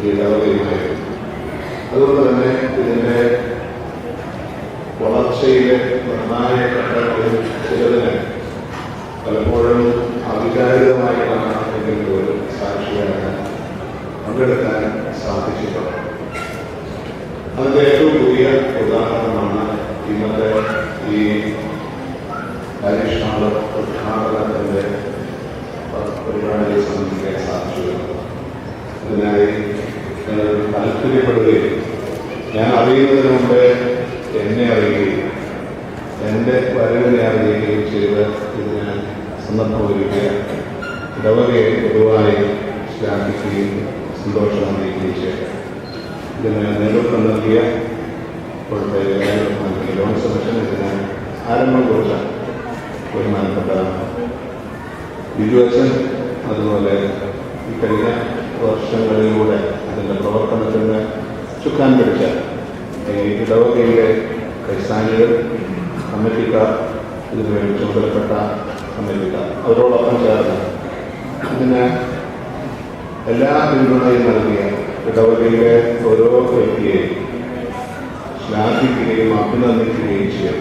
ഇടവകയുമായിരുന്നു. അതുകൊണ്ട് തന്നെ ഇതിൻ്റെ വളർച്ചയിലെ നിർണായക ഘട്ടങ്ങളിൽ ചിലതിന് പലപ്പോഴും അവിചാരിതമായിട്ടാണ് എന്തെങ്കിലും ഒരു സാക്ഷിയാകാൻ പങ്കെടുക്കാൻ സാധിച്ചിട്ടുണ്ട്. അതിൻ്റെ ഏറ്റവും പുതിയ ഉദാഹരണമാണ് ഇന്നത്തെ ഈ പരീക്ഷണ ഉദ്ഘാടനത്തിൻ്റെ പരിപാടിയെ സംബന്ധിക്കാൻ സാധിച്ചിട്ടുണ്ട്. ഇതിനായി താല്പര്യപ്പെടുകയും ഞാൻ അറിയുന്നതിന് മുമ്പേ എന്നെ അറിയുകയും എൻ്റെ വരവിനെ അറിയുകയും ചെയ്ത് ഇതിന് സന്ദർഭമൊരുക്കുക ഇടവകയെ പൊതുവായി ശ്ലാഘിക്കുകയും സന്തോഷം അറിയിക്കുകയും ചെയ്തു. ഇതിന് നേതൃത്വം നൽകിയ ഇപ്പോഴത്തെ ലോൺ സബ്മിഷൻ ഇതിന് ആരംഭം കുറിച്ച ബഹുമാനപ്പെട്ട ബിജു അച്ഛൻ, അതുപോലെ ഈ കഴിഞ്ഞ വർഷങ്ങളിലൂടെ അതിൻ്റെ പ്രവർത്തനത്തിന് ചുക്കാൻ പിടിച്ച ഈ ഇടവകയിലെ ക്രൈസ്താനികൾ, കമ്മിറ്റിക്കാർ, ഇതിനുവേണ്ടി ചുമതലപ്പെട്ട കമ്മിറ്റിക്കാർ, അവരോടൊപ്പം ചേർന്ന് ഇതിന് എല്ലാ പിന്തുണയും നൽകിയ ഇടവകയിലെ ഓരോ വ്യക്തിയെയും ശ്ലാഘിക്കുകയും അഭിനന്ദിക്കുകയും ചെയ്യും.